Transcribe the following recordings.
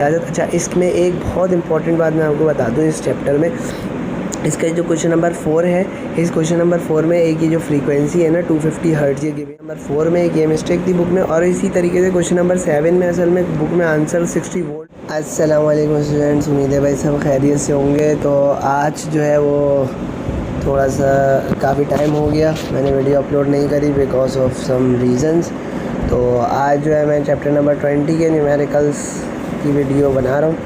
अच्छा, इसमें एक बहुत इंपॉर्टेंट बात मैं आपको बता दूं इस चैप्टर में, इसका जो क्वेश्चन नंबर 4 है, इस क्वेश्चन नंबर 4 में एक ये जो फ्रीक्वेंसी है ना 250 हर्ट्ज, ये गिवन नंबर 4 में एक ये मिस्टेक थी बुक में। और इसी तरीके से क्वेश्चन नंबर 7 में असल में बुक में आंसर 60 वोल्ट। अस्सलाम वालेकुम स्टूडेंट्स, उम्मीद है भाई सब खैरियत से होंगे। तो आज जो है वो थोड़ा सा काफ़ी टाइम हो गया मैंने वीडियो अपलोड नहीं करी बिकॉज ऑफ सम रीज़न्स। तो आज जो है मैं चैप्टर नंबर 20 के न्यूमेरिकल्स की वीडियो बना रहा हूँ।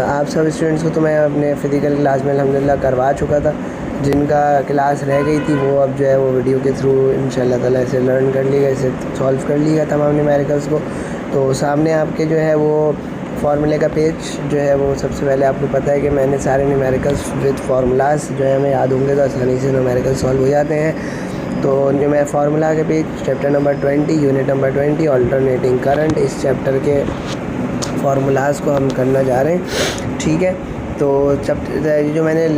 आप सब स्टूडेंट्स को तो मैं अपने फ़िज़िकल क्लास में अल्हम्दुलिल्लाह करवा चुका था, जिनका क्लास रह गई थी वो अब जो है वो वीडियो के थ्रू इंशाल्लाह ताला इसे लर्न कर लिएगा, इसे सॉल्व कर लिएगा तमाम न्यूमेरिकल्स को। तो सामने आपके जो है वो फार्मूले का पेज जो है वो सबसे पहले आपको पता है कि मैंने सारे न्यूमेरिकल्स विद फार्मूलाज जो है हमें याद होंगे तो आसानी से न्यूमेरिकल सॉल्व हो जाते हैं। तो जो मैं फार्मूला के page chapter number 20 unit number 20 alternating current, इस चैप्टर के फार्मूलाज को हम करना जा रहे हैं। ठीक है, तो चैप्टर जो मैंने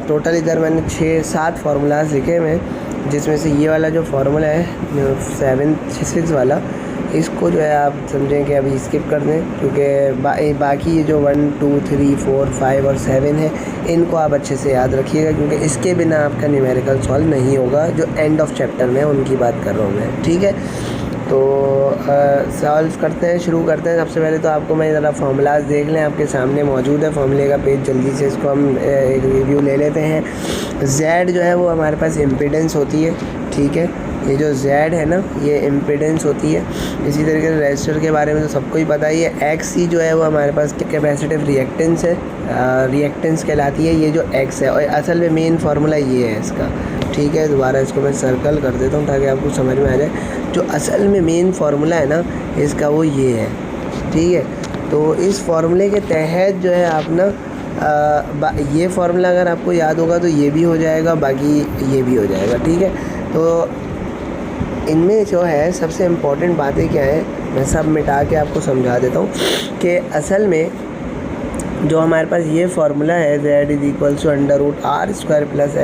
टोटल इधर मैंने 6-7 फार्मूलाज लिखे हैं, जिसमें से ये वाला जो फार्मूला है 6 वाला, इसको जो है आप समझें कि अभी स्किप कर दें, क्योंकि बाकी ये जो 1 2 3 4 5 और 7 है इनको आप अच्छे से याद रखिएगा, क्योंकि इसके बिना आपका न्यूमेरिकल सॉल्व नहीं होगा। जो एंड ऑफ चैप्टर में उनकी बात कर रहा हूँ मैं। ठीक है, तो सॉल्व करते हैं, शुरू करते हैं। सबसे पहले तो आपको मैं ज़रा फार्मूलाज देख लें, आपके सामने मौजूद है फार्मूले का पेज, जल्दी से इसको हम एक रिव्यू ले लेते हैं। Z जो है वो हमारे पास इम्पीडेंस होती है। ठीक है, ये जो Z है ना ये इम्पीडेंस होती है। इसी तरीके से रेजिस्टर के बारे में तो सबको ही पता ही है। XC जो है वो हमारे पास कैपेसिटिव रिएक्टेंस है, रिएक्टेंस कहलाती है ये जो X है, और असल में मेन फार्मूला ये है इसका। ठीक है, दोबारा इसको मैं सर्कल कर देता हूँ ताकि आपको समझ में आ जाए। जो असल में मेन फार्मूला है ना इसका वो ये है। ठीक है, तो इस फार्मूले के तहत जो है आप ना ये फार्मूला अगर आपको याद होगा तो ये भी हो जाएगा, बाकी ये भी हो जाएगा। ठीक है, तो इनमें जो है सबसे इम्पॉर्टेंट बातें क्या हैं मैं सब मिटा के आपको समझा देता हूँ कि असल में जो हमारे पास ये फार्मूला है Z = √R² +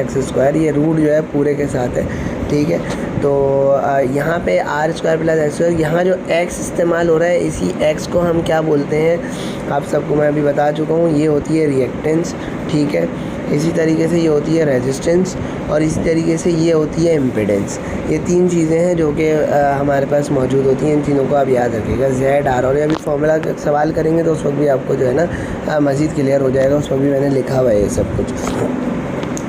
X², ये रूट जो है पूरे के साथ है। ठीक है, तो यहाँ पे R² + X², यहाँ जो X इस्तेमाल हो रहा है इसी X को हम क्या बोलते हैं आप सबको मैं अभी बता चुका हूँ, ये होती है रिएक्टेंस। ठीक है, इसी तरीके से ये होती है रेजिस्टेंस, और इसी तरीके से ये होती है इम्पीडेंस। ये 3 चीज़ें हैं जो कि हमारे पास मौजूद होती हैं। इन तीनों को आप याद रखिएगा, Z R। और अभी फार्मूला का सवाल करेंगे तो उस वक्त भी आपको जो है ना मज़ीद क्लियर हो जाएगा, उस वक्त भी मैंने लिखा हुआ है ये सब कुछ।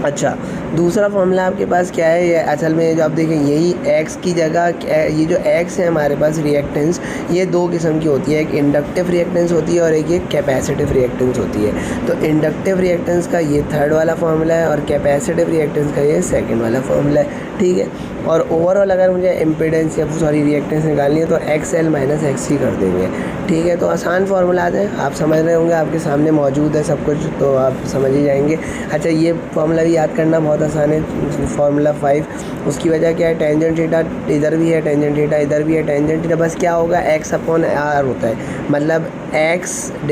अच्छा, दूसरा फार्मूला आपके पास क्या है, ये असल में जो आप देखें यही X की जगह ये जो X है हमारे पास रिएक्टेंस, ये 2 किस्म की होती है, एक इंडक्टिव रिएक्टेंस होती है और एक ये कैपेसिटिव रिएक्टेंस होती है। तो इंडक्टिव रिएक्टेंस का ये 3rd वाला फार्मूला है और कैपेसिटिव रिएक्टेंस का ये 2nd वाला फार्मूला है। ठीक है, और ओवरऑल अगर मुझे इम्पीडेंस या रिएक्टेंस निकालनी है तो XL - XC कर देंगे। ठीक है, तो आसान फार्मूलाज हैं, आप समझ रहे होंगे, आपके सामने मौजूद है सब कुछ, तो आप समझ ही जाएंगे। अच्छा, ये फार्मूला भी याद करना बहुत आसान है, फार्मूला 5, उसकी वजह क्या है, टेंजेंट थीटा इधर भी है, टेंजेंट थीटा इधर भी है, टेंजेंट थीटा बस क्या होगा X/R होता है, मतलब X /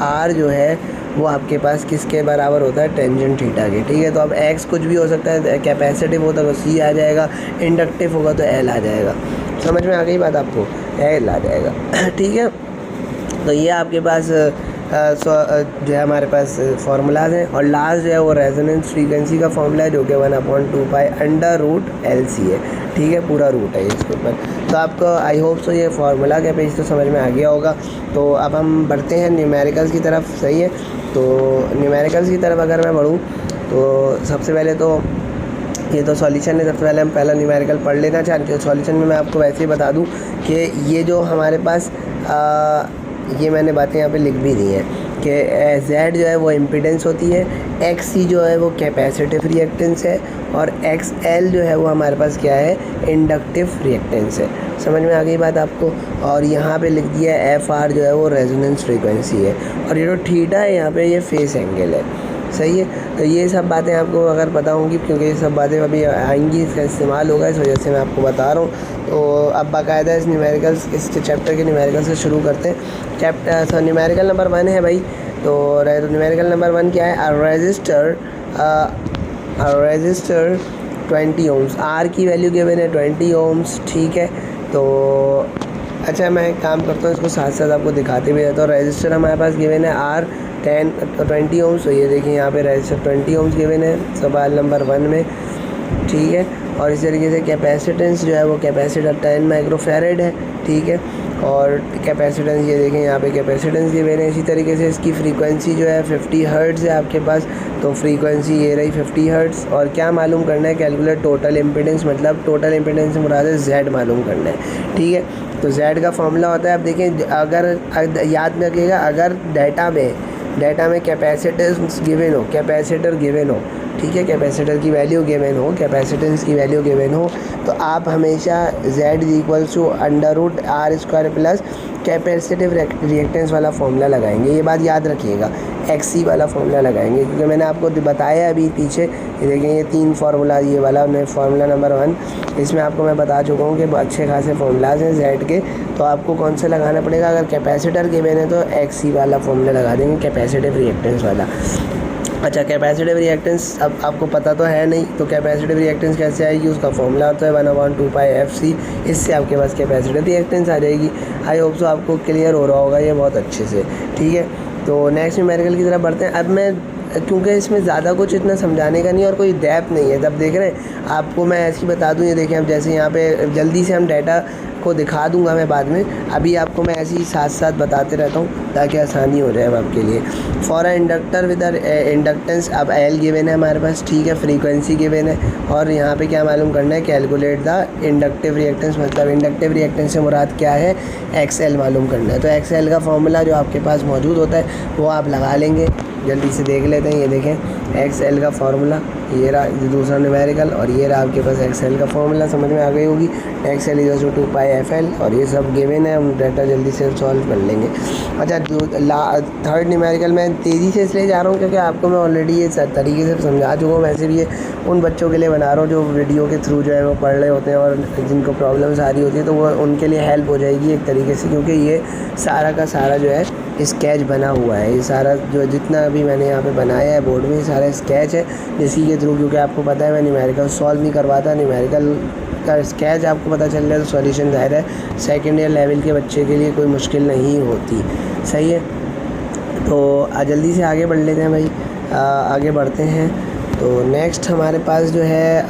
R जो है वो आपके पास किसके बराबर होता है, टेंजेंट थीटा के। ठीक है, तो अब X कुछ भी हो सकता है, कैपेसिटिव होता तो C आ जाएगा, इंडक्टिव होगा तो L आ जाएगा। समझ में आ गई बात आपको, L आ जाएगा। ठीक है, तो ये आपके पास जो है हमारे पास फार्मूलाज हैं। और लास्ट जो है वो रेजोनेंस फ्रीक्वेंसी का फार्मूला है जो कि 1/2π√LC है। ठीक है, पूरा रूट है इसके ऊपर। तो आपको आई होप सो ये फार्मूला का पेज तो समझ में आ गया होगा। तो अब हम बढ़ते हैं न्यूमेरिकल्स की तरफ। सही है, तो न्यूमेरिकल्स की तरफ अगर मैं बढ़ूँ तो सबसे पहले तो ये तो सॉल्यूशन है, सबसे पहले हम पहला न्यूमेरिकल पढ़ लेना चाहते हैं। सॉल्यूशन में मैं आपको वैसे ही बता दूं कि ये जो हमारे पास ये मैंने बातें यहाँ पे लिख भी दी हैं कि Z जो है वो इम्पीडेंस होती है, XC जो है वो कैपेसिटिव रिएक्टेंस है, और XL जो है वो हमारे पास क्या है, इंडक्टिव रिएक्टेंस है। समझ में आ गई बात आपको। और यहाँ पे लिख दिया FR जो है वो रेजोनेंस फ्रीक्वेंसी है, और ये जो थीटा है यहाँ पे ये फेस एंगल है। सही है, तो ये सब बातें आपको अगर पता होंगी, क्योंकि ये सब बातें अभी आएंगी, इसका इस्तेमाल होगा, इस वजह से मैं आपको बता रहा हूँ। तो अब बाकायदा इस न्यूमेरिकल्स, इस चैप्टर के न्यूमेरिकल से शुरू करते हैं। न्यूमेरिकल नंबर 1 है भाई। तो न्यूमेरिकल नंबर 1 क्या है, रेजिस्टर 20 ओम्स, R की वैल्यू गिवन है 20 ओम्स। ठीक है, तो अच्छा, मैं एक काम करता हूँ, इसको साथ साथ आपको दिखाते भी रहता हूँ। रजिस्टर हमारे पास गिवन है R20 ओम्स। तो ये देखिए यहाँ पे रजिस्टर 20 ओम्स गिवन है सवाल नंबर 1 में, ठीक है। और इस तरीके से कैपेसिटेंस जो है वो कैपेसिटर 10 माइक्रोफैरेड है, ठीक है। और कैपेसिटेंस ये देखें यहाँ पे कैपेसिटेंस गिवन है। इसी तरीके से इसकी फ्रीक्वेंसी जो है 50 हर्ट्ज़ है आपके पास, तो फ्रीक्वेंसी ये रही 50 हर्ट्ज़। और क्या मालूम करना है, कैलकुलेट टोटल इम्पीडेंस, मतलब टोटल इम्पीडेंस से मुराद है Z मालूम करना है, ठीक है। तो Z का फॉर्मूला होता है, आप देखें, अगर याद में रखिएगा, अगर डाटा में कैपेसिटेंस गिवन हो, कैपेसिटर गिवन हो, ठीक है, कैपेसिटर की वैल्यू गिवन हो, कैपेसिटेंस की वैल्यू गिवन हो, तो आप हमेशा Z √R² plus capacitive reactance वाला फॉर्मूला लगाएंगे। ये बात याद रखिएगा, XC वाला फॉर्मूला लगाएंगे, क्योंकि मैंने आपको बताया अभी पीछे, ये देखें ये 3 फार्मूला, ये वाला फार्मूला नंबर 1, इसमें आपको मैं बता चुका हूँ कि अच्छे खासे फार्मूलाज हैं Z के। तो आपको कौन से लगाना पड़ेगा, अगर कैपेसिटर गिवन है तो XC वाला फॉर्मूला लगा देंगे, कैपेसिटिव रिएक्टेंस वाला। अच्छा, कैपेसिटिव रिएक्टेंस अब आपको पता तो है नहीं, तो कैपेसिटिव रिएक्टेंस कैसे आएगी, उसका फॉर्मूला होता है 1/2πfc। इससे आपके पास कैपेसिटिव रिएक्टेंस आ जाएगी। आई होप सो आपको क्लियर हो रहा होगा ये बहुत अच्छे से, ठीक है। तो नेक्स्ट न्यूमेरिकल की तरफ बढ़ते हैं। अब मैं, क्योंकि इसमें ज़्यादा कुछ इतना समझाने का नहीं और कोई डेप्थ नहीं है, तब देख रहे हैं आपको मैं ऐसे ही बता दूं। ये देखें, अब जैसे यहाँ पे जल्दी से हम डाटा को दिखा दूंगा मैं बाद में, अभी आपको मैं ऐसे ही साथ साथ बताते रहता हूँ ताकि आसानी हो जाए अब आपके लिए। फॉर इंडक्टर विद इंडक्टेंस, अब L गिवन है हमारे पास, ठीक है, फ्रीक्वेंसी गिवन है, और यहाँ पे क्या मालूम करना है, कैलकुलेट द इंडक्टिव रिएक्टेंस, मतलब इंडक्टिव रिएक्टेंस से मुराद क्या है, XL मालूम करना है। तो XL का फॉर्मूला जो आपके पास मौजूद होता है वो आप लगा लेंगे। जल्दी से देख लेते हैं, ये देखें XL का फार्मूला, ये रहा दूसरा न्यूमेरिकल, और ये रहा आपके पास XL का फार्मूला, समझ में आ गई होगी। XL = 2πfl, और ये सब गिवन है, हम डाटा जल्दी से सॉल्व कर लेंगे। अच्छा, थर्ड न्यूमेरिकल मैं तेज़ी से इसलिए जा रहा हूँ क्योंकि आपको मैं ऑलरेडी ये तरीके से समझा चुका हूँ। वैसे भी ये उन बच्चों के लिए बना रहा हूँ जो वीडियो के थ्रू जो है वो पढ़ रहे होते हैं और जिनको प्रॉब्लम्स आ रही होती है, तो वो उनके लिए हेल्प हो जाएगी एक तरीके से, क्योंकि ये सारा का सारा जो है स्केच बना हुआ है। ये सारा जो जितना अभी मैंने यहाँ पे बनाया है बोर्ड में, ये सारा स्केच है जिसकी के थ्रू, क्योंकि आपको पता है मैं न्यूमेरिकल सॉल्व नहीं करवाता, न्यूमेरिकल का स्केच आपको पता चल रहा है तो सॉल्यूशन ज़ाहिर है सेकेंड ईयर लेवल के बच्चे के लिए कोई मुश्किल नहीं होती, सही है। तो जल्दी से आगे बढ़ लेते हैं भाई, आगे बढ़ते हैं। तो नेक्स्ट हमारे पास जो है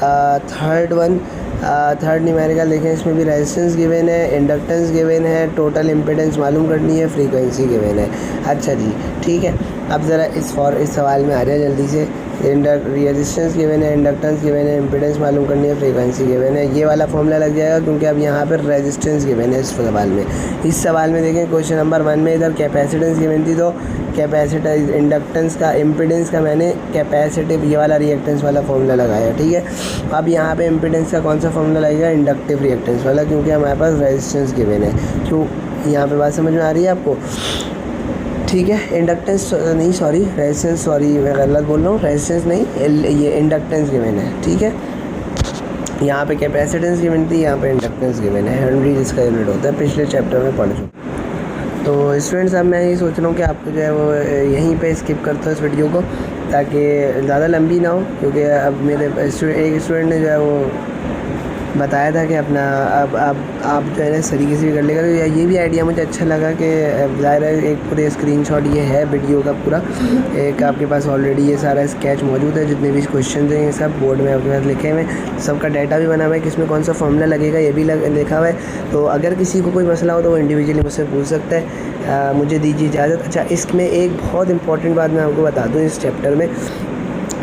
थर्ड न्यूमेरिकल देखें, इसमें भी रेजिस्टेंस गिवन है, इंडक्टेंस गिवन है, टोटल इम्पीडेंस मालूम करनी है, फ्रीक्वेंसी गिवन है। अच्छा जी, ठीक है। अब ज़रा इस सवाल में आ जाए जल्दी से। रेजिस्टेंस गिवन है, इंडक्टेंस गिवन है, इम्पीडेंस मालूम करनी है, फ्रीक्वेंसी गिवन है। ये वाला फॉर्मूला लग जाएगा क्योंकि अब यहाँ पर रेजिस्टेंस गिवन है इस सवाल में। इस सवाल में देखें क्वेश्चन नंबर 1 में इधर कैपेसिटेंस गिवन थी, तो कैपेसिटर इंडक्टेंस का, इम्पीडेंस का मैंने कैपेसिटिव ये वाला रिएक्टेंस वाला फॉर्मूला लगाया, ठीक है। अब यहाँ पे इम्पीडेंस का कौन सा फॉर्मूला लगेगा, इंडक्टिव रिएक्टेंस वाला, क्योंकि हमारे पास रेजिस्टेंस गिवन है। क्यों, यहाँ पे बात समझ में आ रही है आपको, ठीक है। इंडक्टेंस नहीं, सॉरी रेजिस्टेंस, सॉरी मैं गलत बोल रहा हूँ, रेजिस्टेंस नहीं, ये इंडक्टेंस गिवन है, ठीक है। यहाँ पे कैपेसिटेंस गिवन थी, यहाँ पे इंडक्टेंस गिवन है, हेनरी जिसका यूनिट होता है, पिछले चैप्टर में पढ़ चुके। तो स्टूडेंट्स, अब मैं ये सोच रहा हूँ कि आपको जो है वो यहीं पे स्किप करता हूँ इस वीडियो को, ताकि ज़्यादा लंबी ना हो, क्योंकि अब मेरे एक स्टूडेंट ने जो है वो बताया था कि अपना अब आप जो है ना इस तरीके से भी कर लेगा। तो ये भी आइडिया मुझे अच्छा लगा कि ज़ाहिर है एक पूरे स्क्रीनशॉट ये है वीडियो का पूरा, एक आपके पास ऑलरेडी ये सारा स्केच मौजूद है, जितने भी क्वेश्चन हैं ये सब बोर्ड में आपके पास लिखे हुए हैं, सबका डाटा भी बना हुआ है, किसमें कौन सा फॉर्मूला लगेगा ये भी लिखा हुआ है। तो अगर किसी को कोई मसला हो तो वो इंडिविजुअली मुझसे पूछ सकता है। मुझे दीजिए इजाज़त। अच्छा, इसमें एक बहुत इंपॉर्टेंट बात मैं आपको बता दूँ इस चैप्टर में,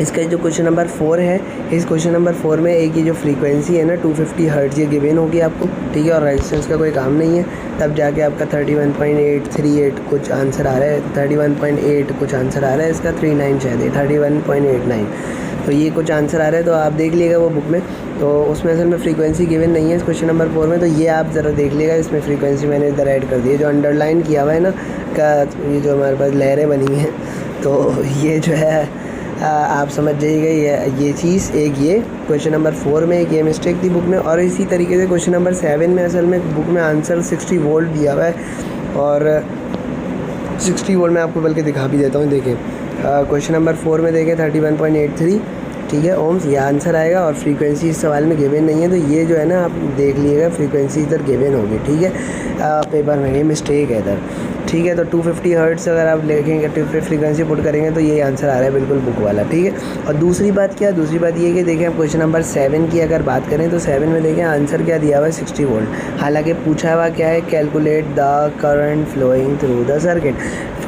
इसका जो क्वेश्चन नंबर 4 है, इस क्वेश्चन नंबर 4 में एक ये जो फ्रीक्वेंसी है ना 250 हर्ट्ज ये गिवन होगी आपको, ठीक है, और रेजिस्टेंस का कोई काम नहीं है, तब जाके आपका 31.838 कुछ आंसर आ रहा है, 31.8 कुछ आंसर आ रहा है, इसका 39 शायद है, 31.89, तो ये कुछ आंसर आ रहा है। तो आप देख लीजिएगा वो बुक में, तो उसमें असल में फ्रीक्वेंसी गिवन नहीं है इस क्वेश्चन नंबर 4 में, तो ये आप ज़रा देख लीजिएगा, इसमें फ्रीक्वेंसी मैंने इधर ऐड कर दी है, जो अंडरलाइन किया हुआ है ना का, ये जो हमारे पास लहरें बनी हैं, तो ये जो है आप समझ जाइएगा ये चीज़। एक ये क्वेश्चन नंबर 4 में एक ये मिस्टेक थी बुक में, और इसी तरीके से क्वेश्चन नंबर 7 में असल में बुक में आंसर 60 वोल्ट दिया हुआ है, और 60 वोल्ट में आपको बल्कि दिखा भी देता हूँ। देखें क्वेश्चन नंबर 4 में देखें 31.83, ठीक है, ओम्स ये आंसर आएगा। और फ्रीक्वेंसी इस सवाल में गिवन नहीं है, तो ये जो है ना आप देख लीजिएगा, फ्रीक्वेंसी इधर गिवन होगी, ठीक है, पेपर में ये मिस्टेक है इधर, ठीक है। तो 250 हर्ट्ज़ अगर आप लिखेंगे, फ्रीक्वेंसी पुट करेंगे तो ये आंसर आ रहा है बिल्कुल बुक वाला, ठीक है। और दूसरी बात क्या, दूसरी बात ये कि देखें क्वेश्चन नंबर 7 की अगर बात करें तो 7 में देखें आंसर क्या दिया हुआ है, 60 वोल्ट। हालांकि पूछा हुआ क्या है, calculate the current flowing through the circuit,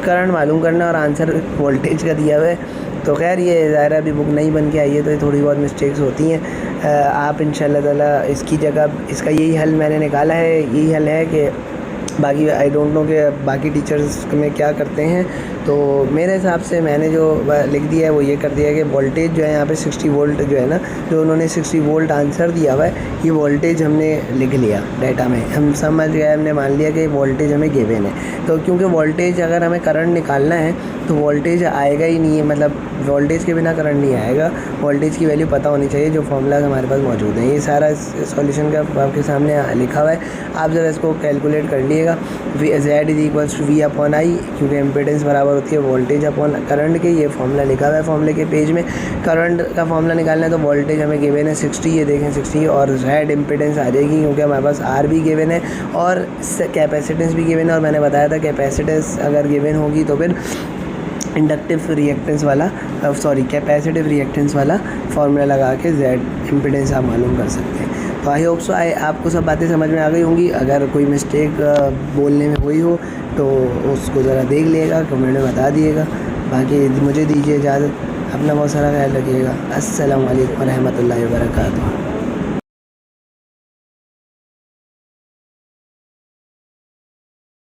current मालूम करना और आंसर वोल्टेज का दिया हुआ है। तो खैर ये ज़ाहिर अभी बुक नहीं बन के आई है, तो ये थोड़ी बहुत मिस्टेक्स होती हैं। आप इंशाल्लाह ताला इसकी जगह इसका यही हल मैंने निकाला है, यही हल है कि बाकी आई डोंट नो कि बाकी टीचर्स में क्या करते हैं। तो मेरे हिसाब से मैंने जो लिख दिया है वो ये कर दिया है कि वोल्टेज जो है यहाँ पे 60 वोल्ट जो है ना, जो उन्होंने 60 वोल्ट आंसर दिया हुआ है, ये वोल्टेज हमने लिख लिया डाटा में, हम समझ गए, हमने मान लिया कि वोल्टेज हमें गिवन है। तो क्योंकि वोल्टेज अगर हमें करंट निकालना है तो वोल्टेज आएगा ही नहीं है, मतलब वोल्टेज के बिना करंट नहीं आएगा, वोल्टेज की वैल्यू पता होनी चाहिए, जो फॉर्मूलाज हमारे पास मौजूद हैं। ये सारा सॉल्यूशन का आपके सामने लिखा हुआ है, आप ज़रा इसको कैलकुलेट कर लीजिएगा। Z is equals to V upon I, क्योंकि इम्पीडेंस बराबर होती है वोल्टेज अपॉन करंट के, ये फॉर्मूला लिखा हुआ है फॉर्मूले के पेज में। करंट का फॉर्मूला निकालना है तो वोल्टेज हमें गिवन है 60, ये देखें 60, और Z इम्पीडेंस आ जाएगी क्योंकि हमारे पास R भी गिवन है और कैपेसिटेंस भी गिवन है। और मैंने बताया था कैपेसिटेंस अगर गिवन होगी तो फिर इंडक्टिव रिएक्टेंस वाला कैपेसिटिव रिएक्टेंस वाला फार्मूला लगा के Z इम्पीडेंस आप मालूम कर सकते हैं। तो आई होप सो आपको सब बातें समझ में आ गई होंगी। अगर कोई मिस्टेक बोलने में हुई हो तो उसको ज़रा देख लिएगा, कमेंट में बता दिएगा। बाकी मुझे दीजिए इजाज़त, अपना बहुत सारा ख्याल रखिएगा। अस्सलामु अलैकुम व रहमतुल्लाहि व बरकातुहू।